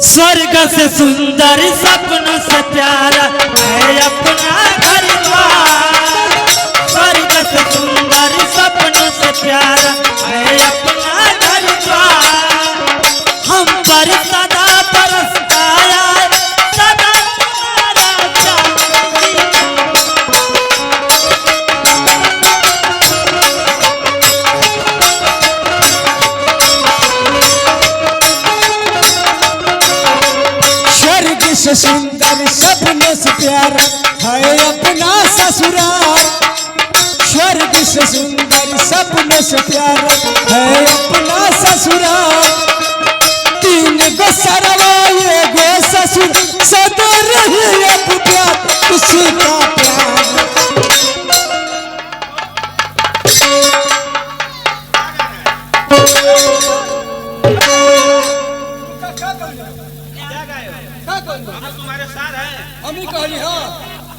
स्वर्ग से सुंदर सपनों से प्यारा है अपना घर द्वार। स्वर्ग से सुंदर सपनों से प्यारा है अपना घर द्वार। हम पर सदा बरसता है सदा तुम्हारा प्यार। से सुंदर सपनों से प्यारा है अपना ससुराल। स्वर्ग से सुंदर सपनों से प्यारा है अपना ससुराल। तीन गो सरवा ये गो ससुर सदा रही अब प्यार उसी का प्यार। तुम्हारे साथ है हम ही कहली हाँ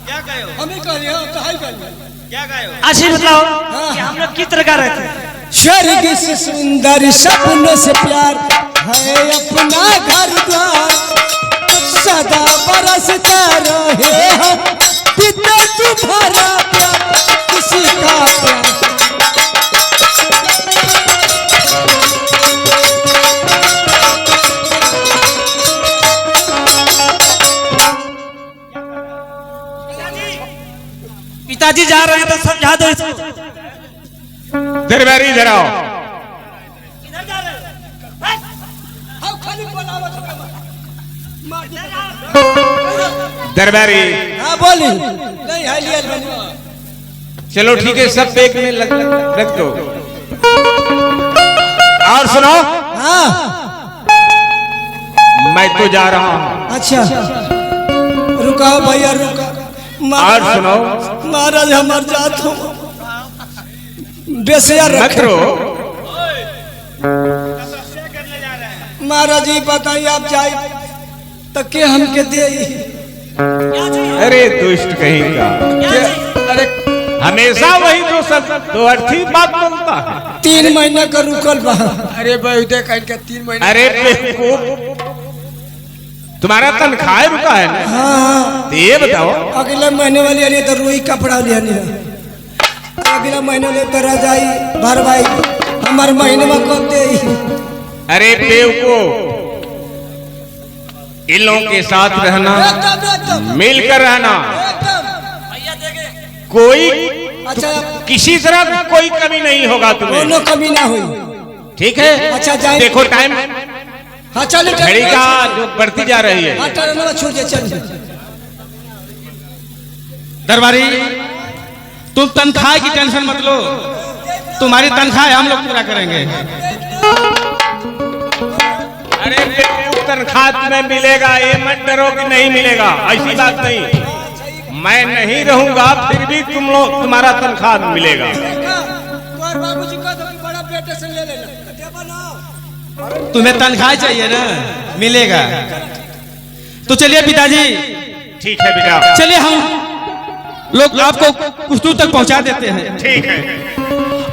क्या गए हो? हम ही कहली हाँ कहीं कहली क्या गए हो? आशीष बताओ कि हम लोग किस तरह का रहते हैं। स्वर्ग से सुंदर सपनों से प्यार है अपना घर द्वार। सदा बरसता रहे हम पिता तुम्हारा प्यार किसी का प्यार। पिताजी जा रहे हैं तो समझा दो इसको। दरबारी इधर आओ। किधर जा रहे हो? दरबारी हाँ बोली नहीं है लिया। चलो ठीक है सब बैग में रख दो। और सुनो हाँ मैं तो जा रहा हूँ। अच्छा रुकाओ भैया रुका। और सुनो महाराज हमार जात हो बेसिया मत रखे। रो। महाराज जी बताइए आप जाए तो के हमके दे। अरे दुष्ट कहीं का अरे हमेशा वही जो सब दो अर्थी बात बोलता है। 3 महीने का रुकल बा। अरे बहुते कहीं का 3 महीने। अरे बेवकूफ तुम्हारा तनख्वाह रुका है ना? हाँ तो ये बताओ अगले महीने वाली अरे तो रुई कपड़ा लिया नहीं। अगला महीने ले तो रजाई भरवाई हमारे महीने में कब दे। अरे बेवकूफ इन लोगों के साथ रहना मिलकर रहना कोई अच्छा किसी तरह कोई कमी नहीं होगा तुम्हें। दोनों कमी ना हुई। ठीक है अच्छा जाए देखो टाइम हाँ चलो घड़ी का जो बढ़ती जा रही है। हाँ टर्न छोड़ दे चल। दरबारी तुम तनख्वाह की टेंशन मत लो। तुम्हारी तनख्वाह हम लोग पूरा करेंगे। अरे बेवकूफ तनख्वाह तुम्हें मिलेगा ये मत डरो कि नहीं मिलेगा। ऐसी बात नहीं मैं नहीं रहूंगा फिर भी तुम लोग तुम्हारा तनख्वाह मिलेगा। बाबूजी का तो बड़ा बेटे से ले लेना। तुम्हें तनख्वाह चाहिए ना मिलेगा। तो चलिए पिताजी ठीक है बेटा चलिए हम लोग आपको कुछ दूर तक पहुंचा देते हैं। ठीक है।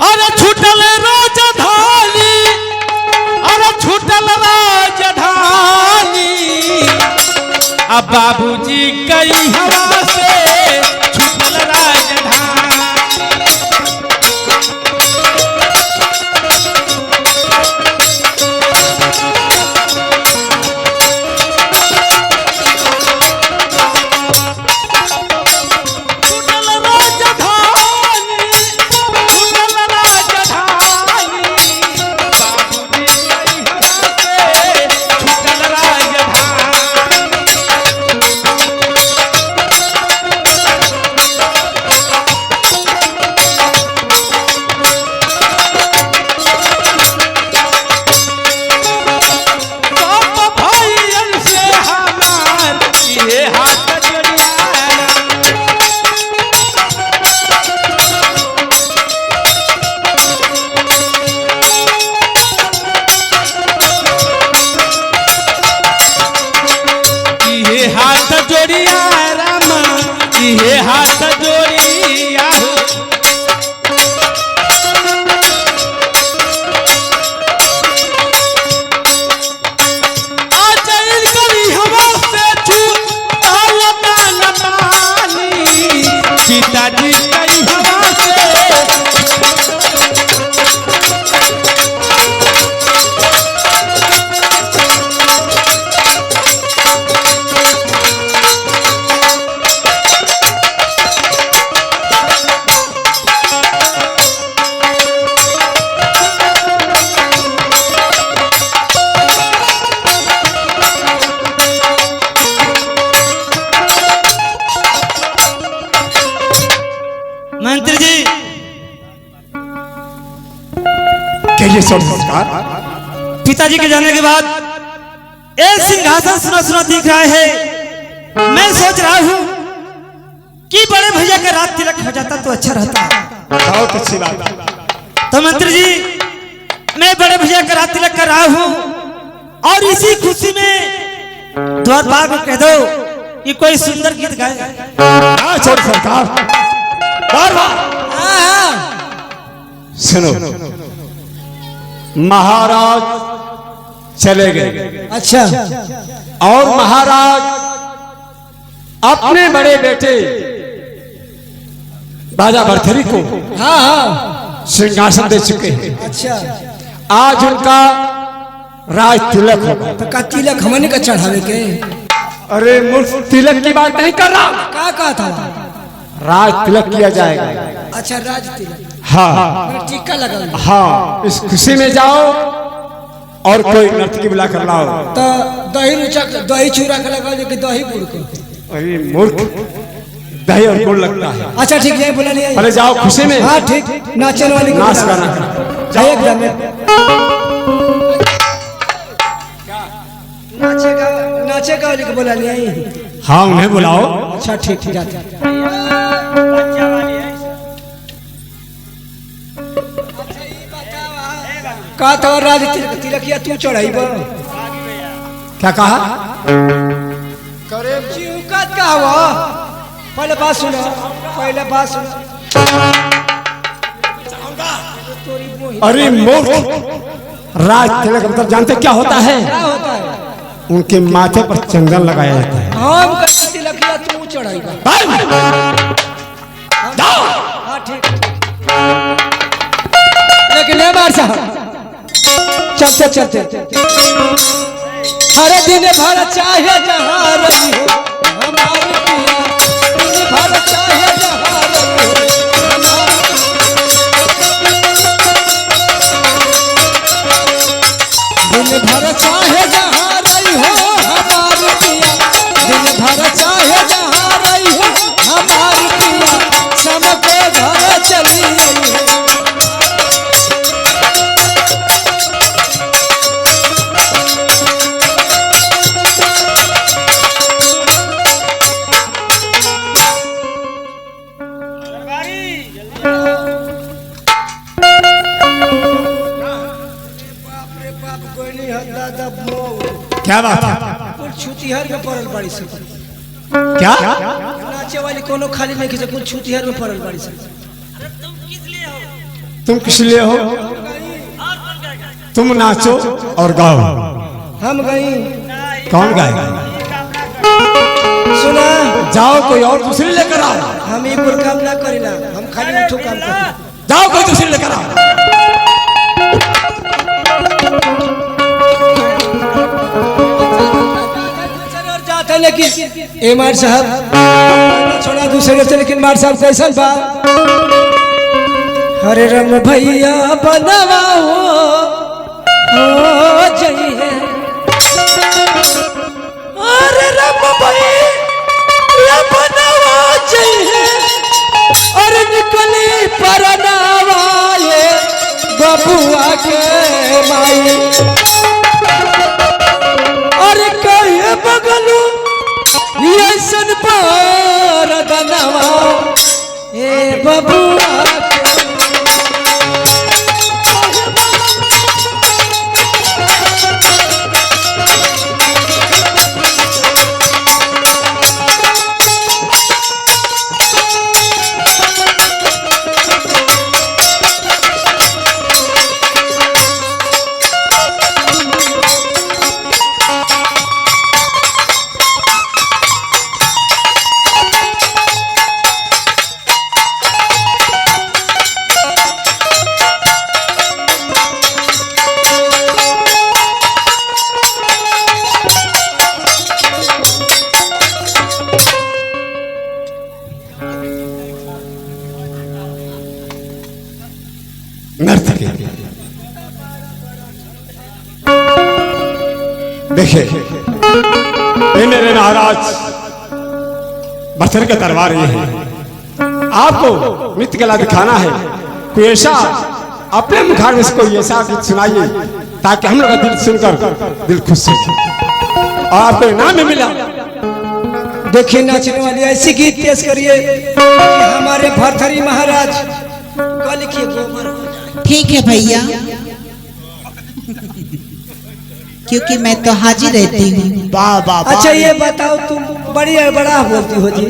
अरे छूटल राजधानी अरे छूटल राजधानी अब बाबूजी कई हवा से छूटल राजधानी। छोड़ संस्कार। पिताजी के जाने के बाद ये सिंहासन सुना सुना दिख रहा है। मैं सोच रहा हूँ कि बड़े भैया का रात तिलक हो जाता तो अच्छा रहता। बहुत अच्छी बात। तो मंत्री जी, मैं बड़े भैया का रात तिलक कर रहा हूँ और इसी खुशी में द्वारपाल को कह दो कि कोई सुंदर गीत गाए। हाँ छोड़ सरकार। सुनो, महाराज चले गए। अच्छा, और महाराज अपने बड़े बेटे राजा भरथरी को हाँ हाँ, सिंहासन दे चुके हैं। अच्छा। आज उनका राज तिलक होगा। तो का तिलक हमने का चढ़ावे के? अरे मूर्ख, तिलक की बात नहीं कर रहा। का कहा था? राज तिलक किया जाएगा। अच्छा, राज तिलक। हाँ टीका लगा। हाँ, इस खुशी में जाओ और कोई नर्तकी बुला कर लाओ। तो दही रुचक, दही चूरा के लगाओ कि दही गुड़ को? अरे मूर्ख, दही और गुड़ लगता है। अच्छा ठीक है, बोला नहीं। अरे जाओ खुशी में। हाँ ठीक, नाचन वाली को नाच बुला। गाना जाओ एकदम। नाचेगा वाली को बोला नहीं। हाँ उन्हें बुलाओ। अच्छा ठीक ठीक, जाते। का तो राज तिलक, तिलकिया तू चढ़ाइब? क्या कहा? करे चिउकत का हुआ? पहले बात सुनो, पहले बात सुनो। अरे मूर्ख, राज तिलक मतलब जानते क्या होता है? क्या होता है? उनके माथे पर चंदन लगाया जाता है। हम कहते तिलकिया तू चढ़ाइब। हाँ ठीक। लेकिन ये बार साहब चलते चलते हर दिन भर चाहे जहाँ रही हो हमारी पिया, दिन भर चाहे जहाँ रही हो दिन भर चाहे जहाँ रही हो हमारी पिया, दिन भर चाहे जहाँ रही हो हमारी पिया, सबके घर चली है। क्या बात है? कुछ छुतिहर में पड़ल बाड़ी से। क्या? नाचे वाली कोनो खाली नहीं किसे, कुछ छुतिहर में पड़ल बाड़ी से। तुम किस लिए हो? तुम नाचो और गाओ। हम गई। कौन गाएगा? सुना, जाओ कोई और दूसरी लेकर आओ। हम ये कुल काम ना करीला, हम खाली उठो काम करते। जाओ कोई दूसरी लेकर आओ। जाते लेकिन ए मार साहब छोड़ा दूसरे से, लेकिन मार साहब कैसा बा? हरे राम भैया बनवा हो जइए, अरे राम भैया बनवा जइए, अरे निकली परनावा ये बबुआ के माई, अरे कहे बगलू ये सन पर दनवा ए बबुआ नर्तकी। देखिए ये मेरे महाराज भरथरी का तलवार ये है। आपको नृत्य कला दिखाना है, कोई ऐसा अपने मुखार में कोई ऐसा गीत सुनाइए ताकि हम लोग का दिल सुनकर दिल खुश हो और आपको इनाम भी मिला। देखिए नाचने वाली ऐसी गीत पेश करिए कि हमारे भरथरी महाराज का लिखिए गोबर हो जाए। ठीक है भैया, क्योंकि मैं तो हाजिर रहती हूँ। वाह वाह वाह। अच्छा ये बताओ तुम बड़ी बड़ा बोलती हो जी।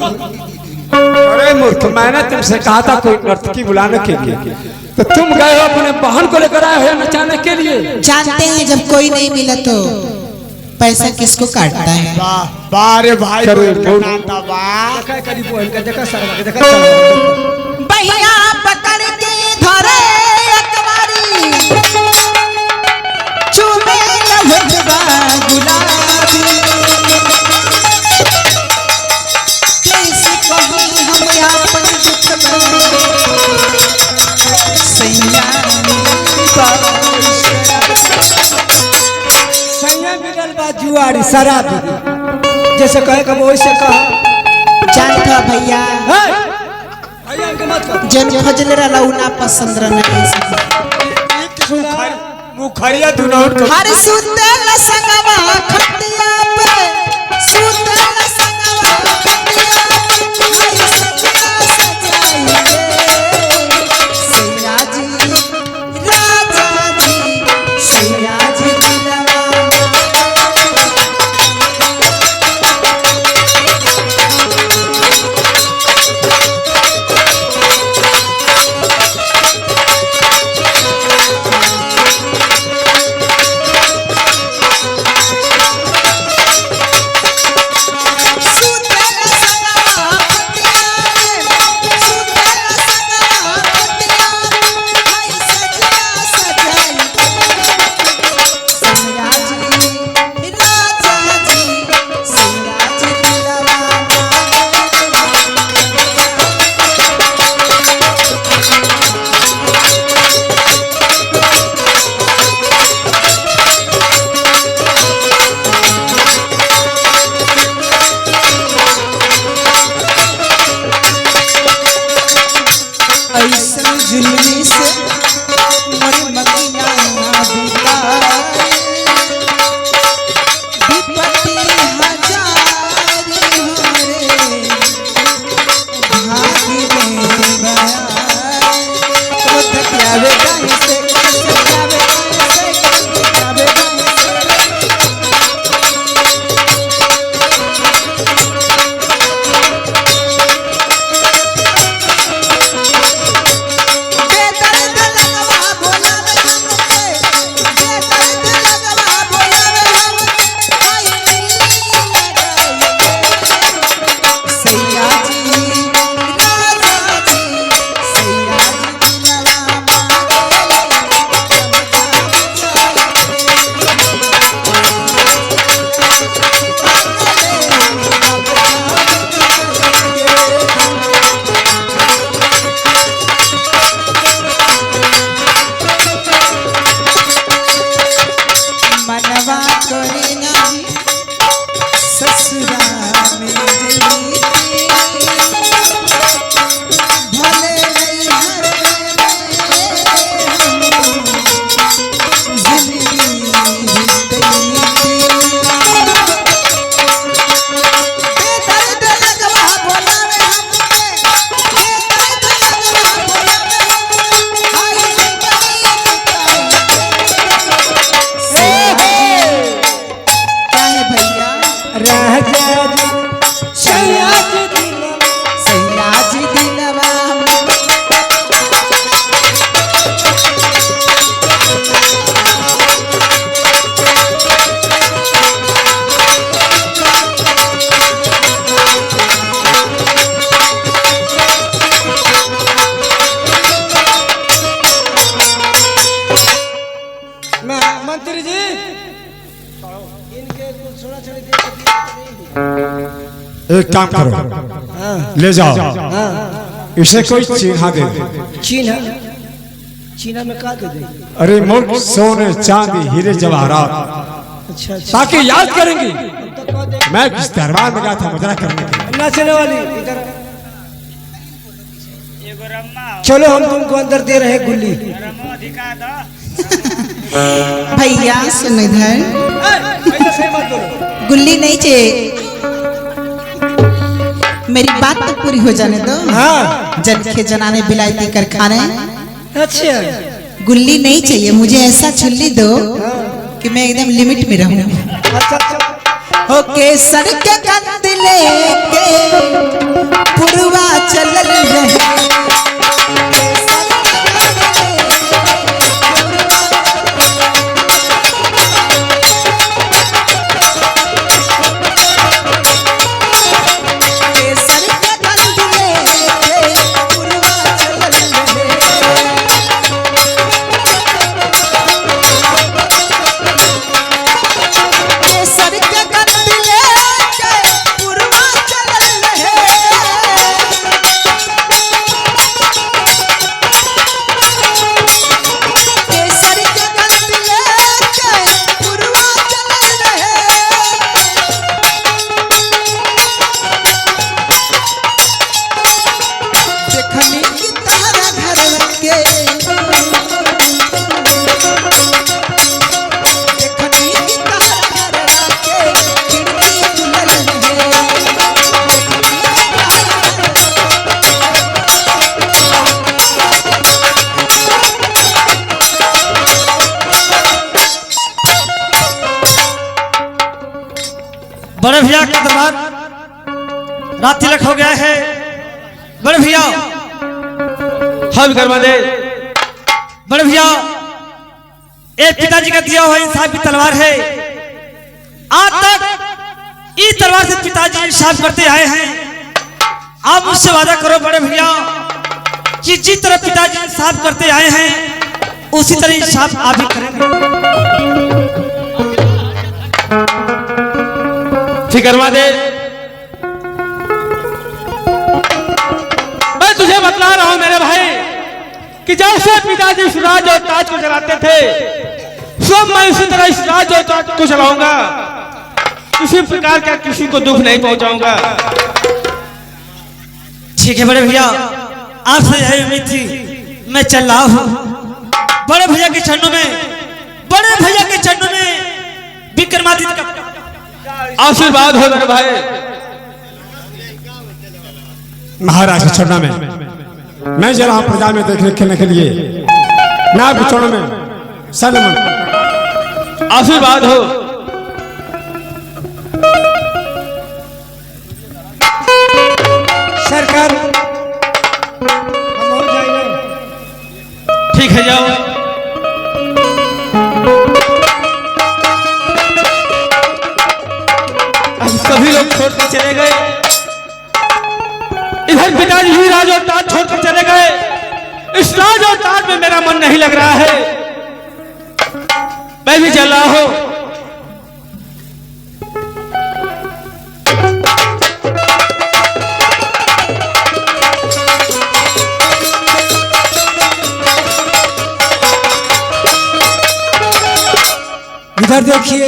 अरे मूर्ख, मैंने तुमसे कहा था कोई नर्तकी बुलाने के लिए, तो तुम गए हो अपने बहन को लेकर आए हो नचाने के लिए। जानते हैं जब कोई नहीं मिला तो पैसा किसको काटता है। वाह वाह रे भाई, चलो, नाता वाह। देखा करीब बोल का देखा सरवा के देखा सरवा। भैया पकड़ के धरे अकबारी, चूमे लहटवा गुलाबी, कैसे कहूँ हम अपन दुख सैया सैया मिलल बा जुआरी शराब जैसे कहे कब वैसे कहा। जानत हो भैया, भैया इनके मत कहो। जन फजल रलौना पसंद रहना मुखरिया दुनौर को हर सुतल संगवा खटिया पे, सुतल संगवा खटिया पे, हर सजना सजाई रे सैया जी राजा जी, सैया जी दिलवा जुलमी से मरी मकिया बिताए, विपत्ति हजार हमारे भाग्य में बयाए। तो थकियावे गाई से थकियावे गाई से थकियावे गाई मनवा करे नहीं ससुरा में जईती, भले नहीं हर जिंदगी बीतती। बेदर्द लगवा बोलावे हमके, बेदर्द लगवा बोलावे हमके, हाय क्या है भैया राजा जी सैया जी दिलवा सैया जी दिलवा मंत्री जी इनके कुछ छोड़ा छोड़ी दे एक काम करो, ले जाओ इसे कोई चिन्हा दे दे। चीना चीना में का दे दे। अरे मुल्क सोने चांदी हीरे जवाहरात, अच्छा अच्छा ताकि याद करेंगी तो कह दे मैं किस दरबार में गया था मुजरा करने के लिए। नाचने वाली इधर चलो हम तुमको अंदर दे रहे हैं गुल्ली। भैया सुन इधर, गुल्ली नहीं चाहिए, मेरी बात तो पूरी हो जाने दो। हाँ जनखे जनाने बिलायती कर खाने, अच्छा गुल्ली नहीं चाहिए मुझे, ऐसा छुल्ली दो कि मैं एकदम लिमिट में रहूं। अच्छा ओके सड़क कंद लेके पुरवा चलल रहे, बड़े भैया का दरबार रात तिलक हो गया है। बड़े भैया हाँ विक्रमा दे, बड़े भैया एक पिताजी का दिया हुआ इंसाफ की तलवार है। आज तक इस तलवार से पिताजी इंसाफ करते आए हैं। आप मुझसे वादा करो बड़े भैया कि जिस तरह पिताजी इंसाफ करते आए हैं उसी तरह इंसाफ आप भी करेंगे। फिक्रमा दे, मैं तुझे बतला रहा हूं मेरे भाई कि जैसे पिताजी इस राज और ताज को चलाते थे, सब मैं उसी तरह इस राज और ताज को चलाऊंगा। किसी प्रकार का किसी को दुख नहीं पहुंचाऊंगा। ठीक है बड़े भैया, आपसे यही उम्मीद थी, मैं चल रहा हूं। बड़े भैया के चरणों में, बड़े भैया के चरणों में विक्रमादित्य का आशीर्वाद हो मेरे भाई। महाराज के चरणों में मैं जरा प्रजा में देखने खेलने के लिए मैं आपके चरणों में सनमन आशीर्वाद हो। सरकार हम हो जाएंगे। ठीक है जाओ। सभी लोग छोड़ के चले गए। इधर पिताजी ही राज और ताज छोड़ कर चले गए। इस राज और ताज में मेरा मन नहीं लग रहा है। मैं भी चल रहा हूं। इधर देखिए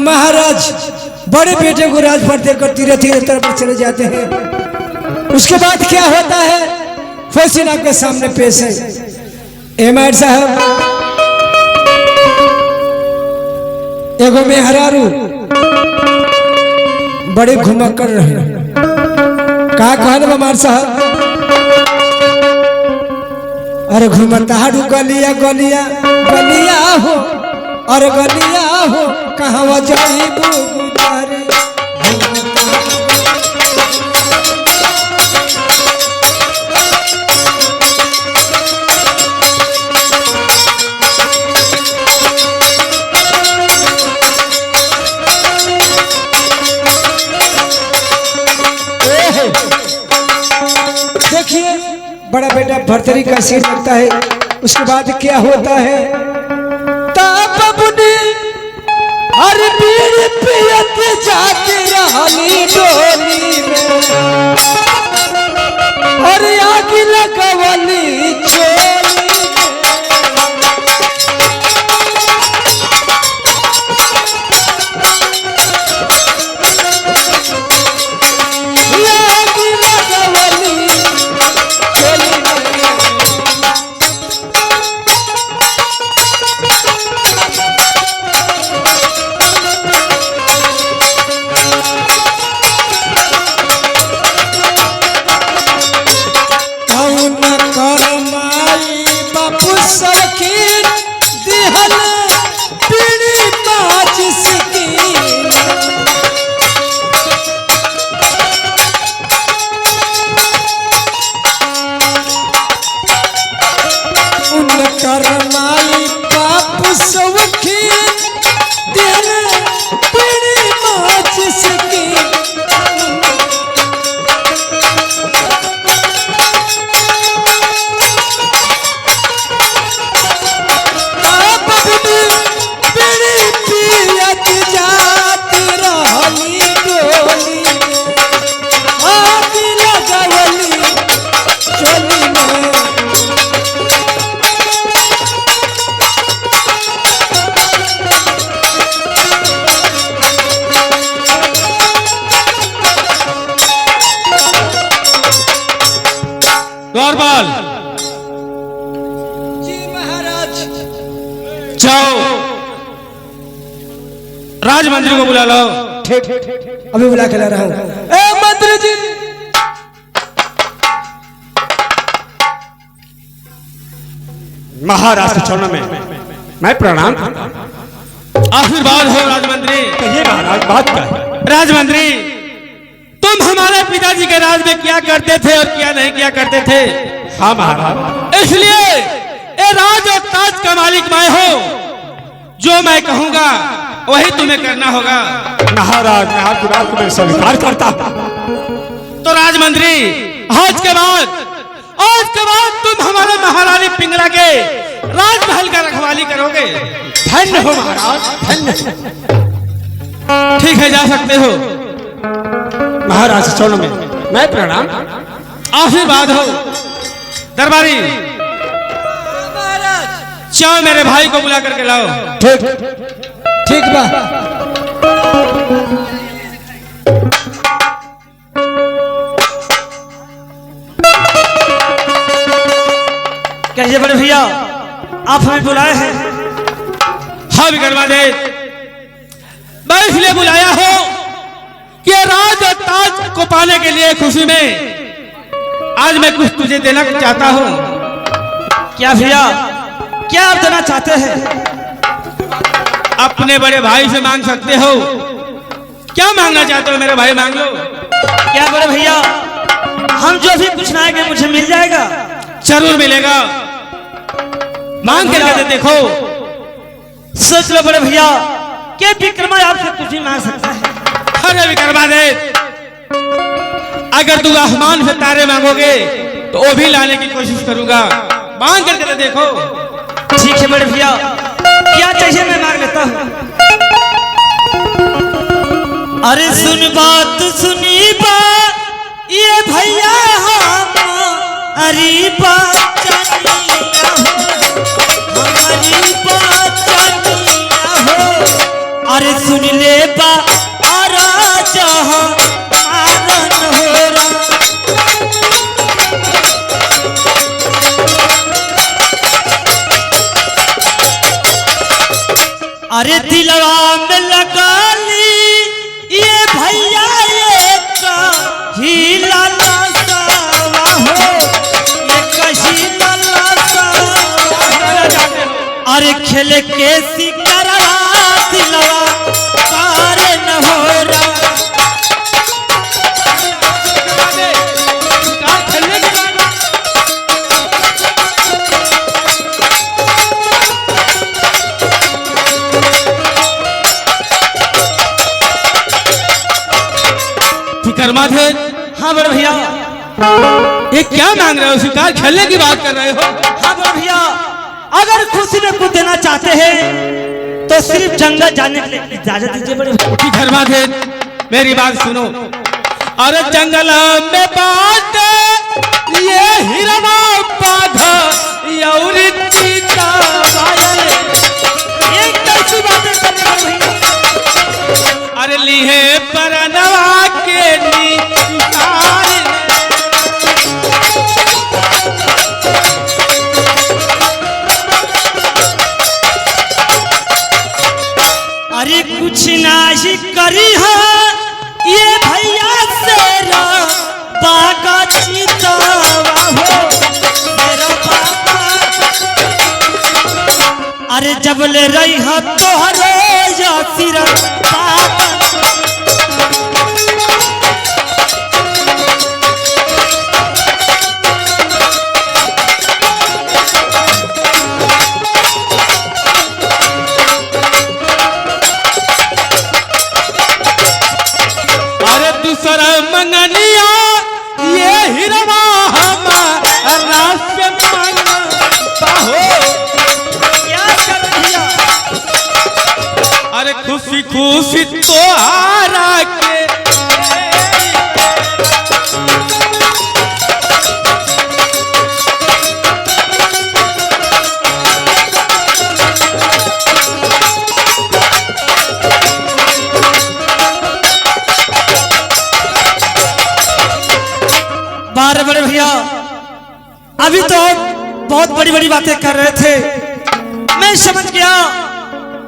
महाराज बड़े बेटे को राजपाट देकर धीरे धीरे तरफ पर चले जाते हैं। उसके बाद क्या होता है फैसला आपके सामने पेश है। एमआर साहब एगो मेहरारू बड़े घुमक्कड़ रहे। का कहल एमआर साहब? अरे घुमताड़ू गलिया गलिया गलिया हो और गलिया हो कहाँ जाइबू गुजारे। देखिए बड़ा बेटा भरतरी का सीन लगता है। उसके बाद क्या होता है? तापबुनी हर पीर पियत जाती रहनी डोली में और आग लगवली चोली में। आग लगवली इकबाल, जी महाराज। जाओ राजमंत्री को बुला लो। ठीक, अभी बुला के ला रहा हूँ। ए मंत्री जी, महाराज के चरणों में मैं प्रणाम करता हूं। आशीर्वाद हो राजमंत्री। कहिए महाराज, बात क्या है? राजमंत्री, तुम हमारे पिताजी के राज में क्या करते थे और क्या नहीं किया करते थे। हाँ महाराज, इसलिए ये राज और ताज का मालिक मैं हूँ। जो मैं कहूंगा वही तुम्हें करना होगा। महाराज मैं आपकी बात को मैं स्वीकार करता हूं। तो राजमंत्री, आज के बाद तुम हमारे महारानी पिंगला के राजमहल का रखवाली करोगे। धन्य हो महाराज, धन्य। ठीक है, जा सकते हो। महाराज के चरणों में मैं प्रणाम। आशीर्वाद हो। दरबारी, जाओ मेरे भाई को बुला करके लाओ। ठीक बा। कहिए बड़े भैया, आप हमें बुलाए हैं? हाँ विक्रमादित्य, मैं इसलिए बुलाया हो कि राज और ताज को पाने के लिए खुशी में आज मैं कुछ तुझे देना चाहता हूँ। क्या भैया, क्या आप देना चाहते हैं? अपने बड़े भाई से मांग सकते हो। क्या मांगना चाहते हो मेरे भाई, मांग लो। क्या बड़े भैया, हम जो भी कुछ मांगेंगे मुझे मिल जाएगा? जरूर मिलेगा, मांग करके देखो। सोच लो बड़े भैया, क्या विक्रमा आपसे कुछ भी मांग सकता है? अरे विक्रमादित्य, अगर तुम आसमान से तारे मांगोगे तो वो भी लाने की कोशिश करूंगा। मांग करके देखो। ठीक है बड़े भैया, क्या चाहिए मैं मांग लेता हूँ। अरे सुन बात, सुनी बात ये भैया, हमारी बात चलिया हो, हमारी बात चलिया हो। अरे सुन ले बा जहाँ आनंद हो रहा। अरे दिलवा में लगा ली ये भैया एक ही लाला सावा हो, एक ही लाला सावा। अरे खेल के सिकरा दिलवा पारे न हो रहा। हाँ बड़े भैया, ये क्या मांग रहे हो? शिकार खेलने की बात कर रहे हो? हाँ बड़े भैया, अगर खुशी में कुछ देना चाहते हैं तो सिर्फ जंगल जाने के लिए इजाजत दीजिए बड़े भैया। मेरी बात सुनो। अरे जंगल में बात ये हिरना बाघ यौरी चीता वायल, ये कैसी बातें कर रहे हो भैया? अरे लिहे परनवा के निसार। अरे कुछ नाही करी है ये भैया तेरा बागा चितावा हो, तेरा बागा। अरे जब ले रही है तोहरे या सिर बागा। मंगनिया ये हिरवा हमारा से मंगता हो। क्या कर भैया? अरे खुशी खुशी तो अभी तो बहुत बड़ी बड़ी बातें कर रहे थे। मैं समझ गया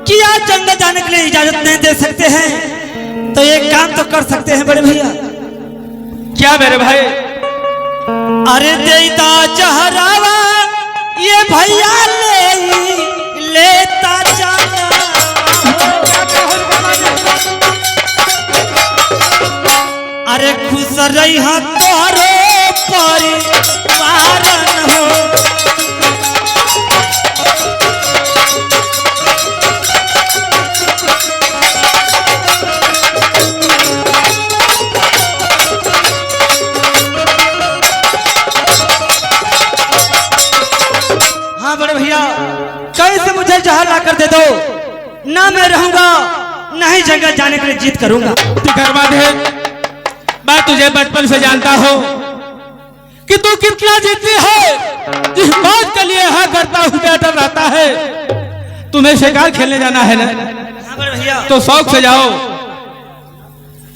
कि आज जंगल जाने के लिए इजाजत नहीं दे सकते हैं, तो एक काम तो कर सकते हैं बड़े भैया। क्या मेरे भाई? अरे देता जहरावा ये भैया लेता जाना। अरे खुश रही तोहरे परिवार हो। हाँ बड़े भैया, कैसे मुझे जहर ला कर दे दो, ना मैं रहूंगा ना ही जंगल जाने के लिए जीत करूंगा। मैं तुझे बचपन से जानता हूँ कि तू कितना जिद्दी है। जिस बात के लिए हर करता हूँ डर रहता है। तुम्हें शिकार खेलने जाना है ना, हाँ बड़े भैया, तो शौक से जाओ,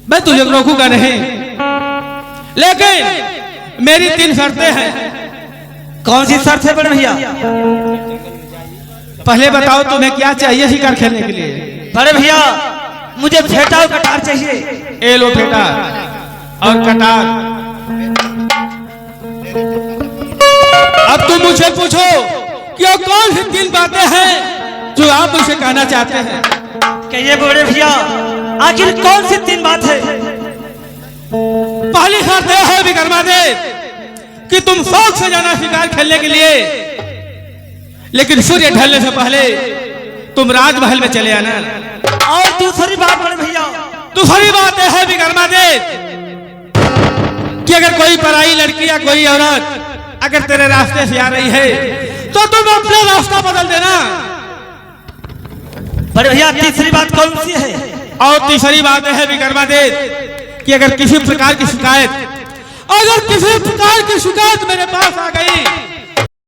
मैं तुझे रोकूंगा नहीं। लेकिन मेरी 3 शर्तें हैं। कौन सी शर्त है बड़े भैया? पहले बताओ तुम्हें क्या चाहिए शिकार खेलने के लिए? बड़े भैया, मुझे फेटा और कटार चाहिए। ए लो फेटा और कटार। अब तुम मुझे पूछो कि वो कौन सी 3 बातें हैं जो आप मुझे कहना चाहते हैं? कहिए बड़े भैया, आखिर कौन सी 3 बात है? पहली शर्त यह है विक्रमादित्य कि तुम शौक से जाना शिकार खेलने के लिए, लेकिन सूर्य ढलने से पहले तुम राजमहल में चले आना। और दूसरी बात बड़े भैया? दूसरी बात यह है विक्रमादित्य कि अगर कोई पराई लड़की या कोई औरत अगर तेरे रास्ते से आ रही है तो तुम अपना रास्ता बदल देना। बड़े भैया, तीसरी बात कौन सी है? और तीसरी बात है विक्रमादित्य कि अगर किसी प्रकार की शिकायत मेरे पास आ